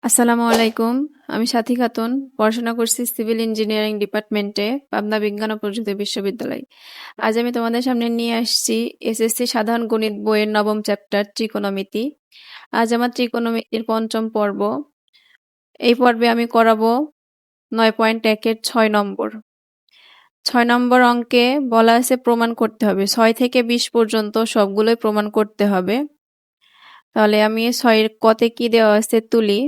আসসালামু আলাইকুম। আমি সাথী খাতুন। পড়াশোনা করছি সিভিল ইঞ্জিনিয়ারিং ডিপার্টমেন্টে, পাবনা বিজ্ঞান ও প্রযুক্তি বিশ্ববিদ্যালয়। আজ আমি তোমাদের সামনে নিয়ে আসছি এসএসসি সাধারণ গণিত বইয়ের নবম চ্যাপ্টার ত্রিকোণমিতি। আজ আমার ত্রিকোণমিতির পঞ্চম পর্ব। এই পর্বে আমি করাবো 9.1-এর 6 নম্বর। 6 নম্বর অঙ্কে বলা আছে প্রমাণ করতে হবে। 6 থেকে 20 পর্যন্ত সবগুলোই প্রমাণ করতে হবে। তাহলে আমি 6-এর কতে কি দেওয়া আছে তুলি।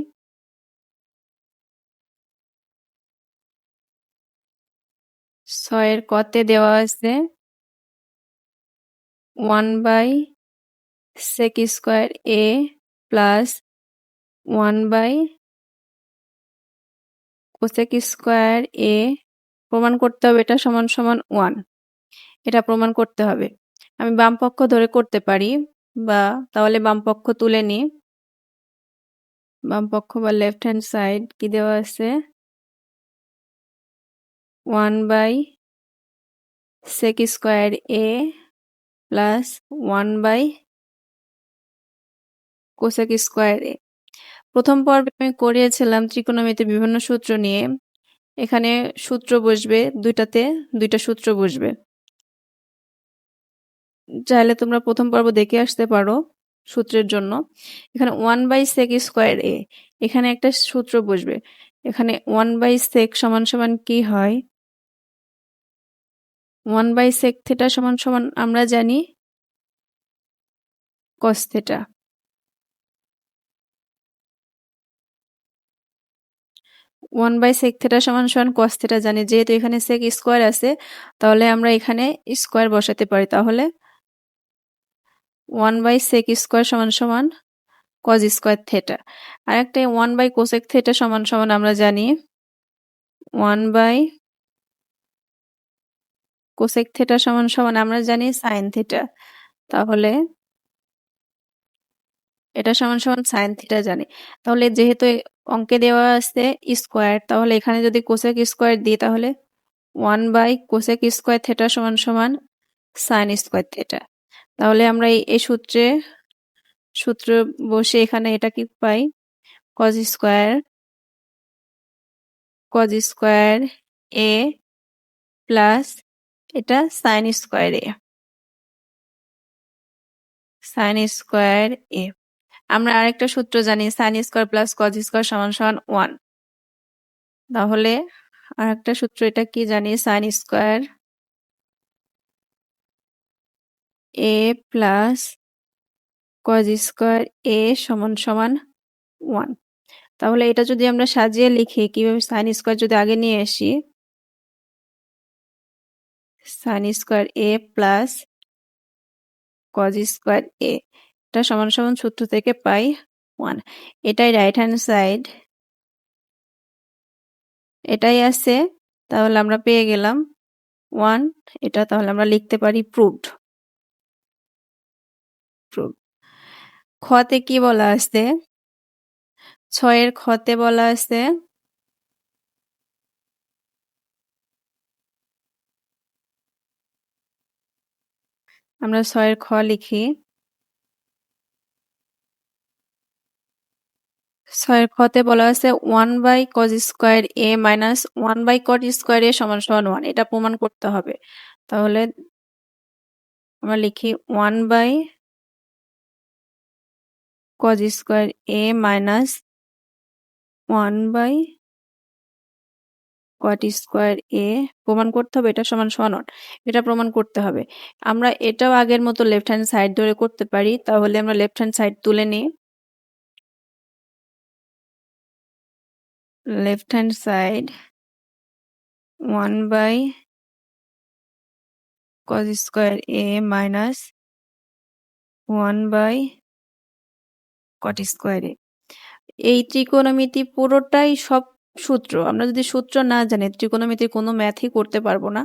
6-এর কতে দেওয়া আছে 1/sec square a plus 1/cosec square a প্রমাণ করতে হবে এটা সমান সমান 1। এটা প্রমাণ করতে হবে। আমি বাম পক্ষ ধরে করতে পারি বা তাহলে বাম পক্ষ তুলে নিই। বাম পক্ষ বা লেফট হ্যান্ড সাইড কি দেওয়া আছে 1/sec square a plus 1/cosec square a। প্রথম পর্বে আমি করিয়েছিলাম ত্রিকোণমিতির বিভিন্ন সূত্র নিয়ে। এখানে সূত্র বসবে, দুইটাতে দুইটা সূত্র বসবে। চাইলে তোমরা প্রথম পর্ব দেখে আসতে পারো সূত্রের জন্য। এখানে 1/sec স্কয়ার a, এখানে একটা সূত্র বসবে। এখানে 1/sec সমান সমান কি হয়? 1/sec থিটা সমান সমান আমরা জানি cos থিটা। 1/sec থিটা সমান সমান cos থিটা জানি। যেহেতু এখানে sec স্কয়ার আছে, তাহলে আমরা এখানে স্কয়ার বসাতে পারি। তাহলে 1/sec স্কয়ার সমান সমান cos স্কয়ার থিটা। আর একটা 1/cosec থিটা সমান সমান আমরা জানি 1/cosec থিটা সমান সমান আমরা জানি sin থিটা। তাহলে এটা সমান সমান sin থিটা জানি। তাহলে যেহেতু অঙ্কে দেওয়া আছে স্কয়ার, তাহলে এখানে যদি cosec স্কয়ার দিই তাহলে 1/cosec স্কয়ার থিটা সমান সমান sin স্কয়ার থিটা। তাহলে আমরা এই সূত্র বসে এখানে এটা কি পাই cos স্কয়ার a প্লাস এটা sin square a। sin square a। আমরা আরেকটা সূত্র জানি sin square plus cos square সমান সমান 1। তাহলে আরেকটা সূত্র এটা কি জানি sin square a plus cos square a সমান সমান 1। তাহলে এটা যদি আমরা সাজিয়ে লিখি কিভাবে sin স্কয়ার যদি আগে নিয়ে আসি sin square a plus cos square a, এটা সমান সমান সূত্র থেকে পাই 1। এটাই রাইট হ্যান্ড সাইড, এটাই আছে। তাহলে আমরা পেয়ে গেলাম 1। এটা তাহলে আমরা লিখতে পারি প্রুভড। খতে কি বলা আছে 6-এর খতে বলা আছে আমরা 6-এর খ লিখি। 6-এর খতে বলা আছে 1/cos square a minus 1/cot square a সমান সমান 1। এটা প্রমাণ করতে হবে। তাহলে আমরা লিখি 1/cos square a minus 1/cot square a প্রমাণ করতে হবে এটা সমান সমান 1। এটা প্রমাণ করতে হবে। আমরা এটাও আগের মতো লেফট হ্যান্ড সাইড ধরে করতে পারি। তাহলে আমরা লেফট হ্যান্ড সাইড তুলে নিই। Left hand side 1/cos square a minus 1/cot square a। এই ত্রিকোণমিতি পুরোটাই সব সূত্র। আমরা যদি সূত্র না জানি ত্রিকোণমিতির কোনো ম্যাথই করতে পারবো না।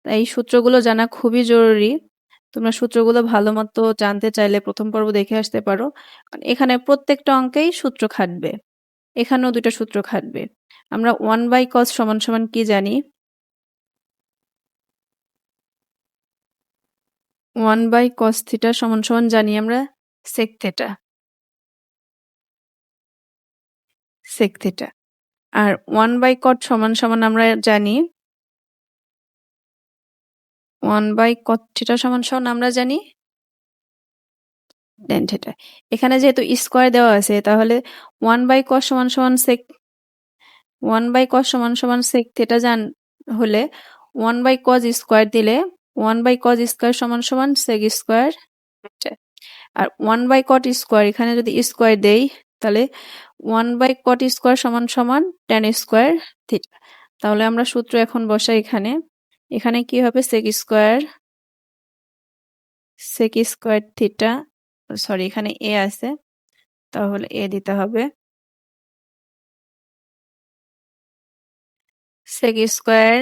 তাই এই সূত্রগুলো জানা খুবই জরুরি। তোমরা সূত্রগুলো ভালো মতো জানতে চাইলে প্রথম পর্ব দেখে আসতে পারো। এখানে প্রত্যেকটা অঙ্কেই সূত্র খাটবে। এখানেও দুইটা সূত্র খাটবে। আমরা 1/cos সমান সমান কি জানি 1/cos থিটা সমান সমান জানি আমরা sec থিটা। sec theta। আর 1 cot সমান আমরা জানি 1 cot theta সমান আমরা জানি tan theta। এখানে যেহেতু স্কয়ার দেওয়া আছে তাহলে 1 cos sec 1 cos sec theta হলে 1 cos স্কয়ার দিলে 1 cos স্কয়ার সমান sec স্কয়ার theta। আর 1 cot স্কয়ার এখানে যদি স্কয়ার দেই তাহলে 1 cot স্কয়ার সমান tan স্কয়ার theta। তাহলে আমরা সূত্র এখন বসাই এখানে কি হবে sec স্কয়ার থিটা, সরি এখানে a আছে তাহলে a দিতে হবে sec square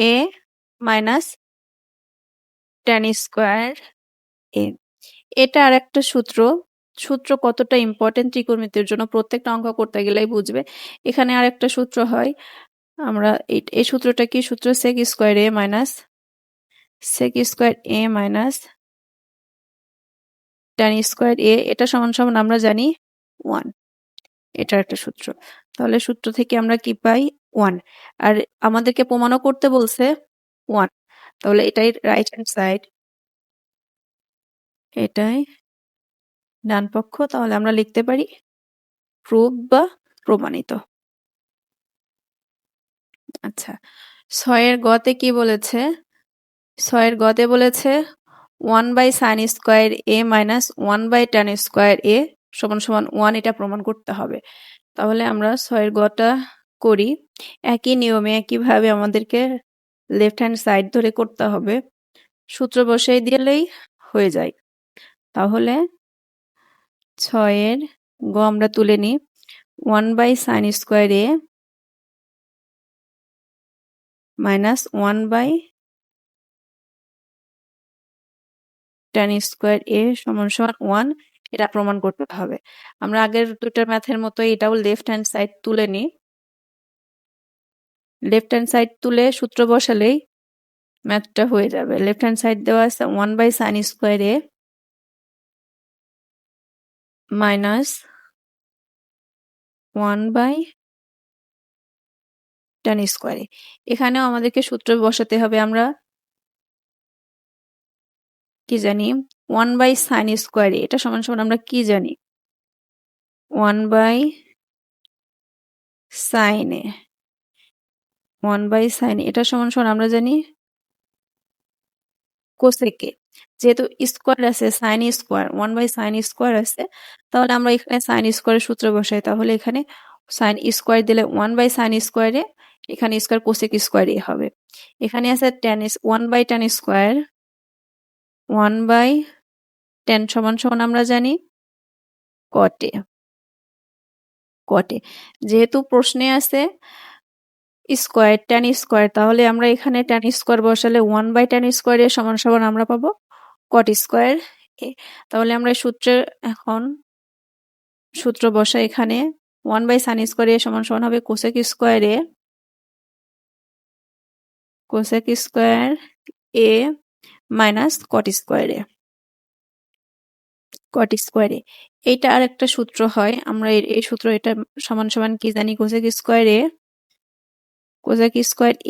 a minus tan square a। এটা আরেকটা সূত্র কতটা ইম্পর্টেন্ট ত্রিকোণমিতির জন্য প্রত্যেকটা অঙ্ক করতে গেলেই বুঝবে। এখানে আরেকটা সূত্র হয়, আমরা এই সূত্রটা কি সূত্র sec square a minus tan square a, এটা সমান আমরা জানি 1। এটা একটা সূত্র। তাহলে সূত্র থেকে আমরা কি পাই 1। আর আমাদেরকে প্রমাণও করতে বলছে 1। তাহলে এটাই রাইট হ্যান্ড সাইড, এটাই ডান পক্ষ। তাহলে আমরা লিখতে পারি প্রুভ বা প্রমাণিত। আচ্ছা, 6 গতে কি বলেছে? 6 গতে বলেছে 1/sin square a minus 1/tan square a সমান 1, এটা প্রমাণ করতে হবে। তাহলে আমরা 6 গটা করি। একই নিয়মে একইভাবে আমাদেরকে লেফট হ্যান্ড সাইড ধরে করতে হবে। সূত্র বসাই দিলেই হয়ে যায়। তাহলে 6 গ আমরা তুলে নিই 1/sin square a minus 1/tan square a সমান 1, এটা প্রমাণ করতে হবে। আমরা আগের দুটার ম্যাথের মতো এটাও লেফট হ্যান্ড সাইড তুলে নিই। লেফট হ্যান্ড সাইড তুলে সূত্র বসালেই ম্যাথটা হয়ে যাবে। লেফট হ্যান্ড সাইড দেওয়া আছে 1/sin square a minus 1/tan square a। এখানেও আমাদেরকে সূত্র বসাতে হবে। আমরা কি জানি 1/sin স্কয়ার a, এটা সমান আমরা কি জানি 1/sin a, 1/sin a, এটা সমান আমরা জানি cosec a। যেহেতু স্কয়ার আছে sin স্কয়ার 1/sin স্কয়ার আছে, তাহলে আমরা এখানে sin স্কয়ারের সূত্র বসাই। তাহলে এখানে sin স্কয়ার দিলে 1/sin স্কয়ার a, এখানে স্কয়ার cosec স্কয়ার a হবে। এখানে আছে tan 1/tan স্কয়ার 1/tan সমান আমরা জানি cot a। যেহেতু প্রশ্নে আছে স্কয়ার tan স্কয়ার, তাহলে আমরা এখানে tan স্কয়ার বসালে 1/tan স্কয়ার এর সমান আমরা পাবো cot স্কয়ার a। তাহলে আমরা এখন সূত্র বসাই। এখানে 1/sin স্কয়ার a সমান হবে cosec square a minus cot square a। এইটা আরেকটা সূত্র হয়। আমরা এই সূত্র এটা সমান কি জানি cosec square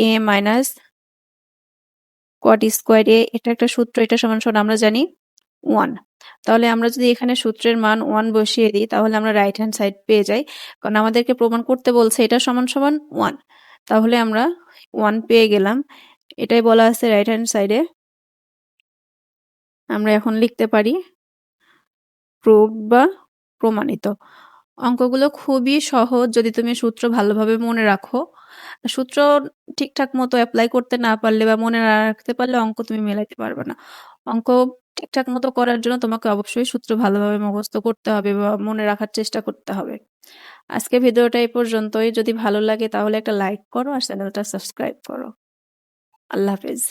a minus cot square a, এটা একটা সূত্র। এটা সমান আমরা জানি 1। তাহলে আমরা যদি এখানে সূত্রের মান 1 বসিয়ে দিই তাহলে আমরা রাইট হ্যান্ড সাইড পেয়ে যাই, কারণ আমাদেরকে প্রমাণ করতে বলছে এটা সমান 1। তাহলে আমরা 1 পেয়ে গেলাম। এটাই বলা আছে রাইট হ্যান্ড সাইডে। আমরা এখন লিখতে পারি প্রুভ বা প্রমাণিত। অঙ্কগুলো খুবই সহজ যদি তুমি সূত্র ভালোভাবে মনে রাখো। সূত্র ঠিকঠাক মতো অ্যাপ্লাই করতে না পারলে বা মনে না রাখতে পারলে অঙ্ক তুমি মেলাতে পারবে না। অঙ্ক ঠিকঠাক মতো করার জন্য তোমাকে অবশ্যই সূত্র ভালোভাবে মুখস্থ করতে হবে বা মনে রাখার চেষ্টা করতে হবে। আজকে ভিডিওটা এই পর্যন্তই। যদি ভালো লাগে তাহলে একটা লাইক করো আর চ্যানেলটা সাবস্ক্রাইব করো। আল্লাহ হাফেজ।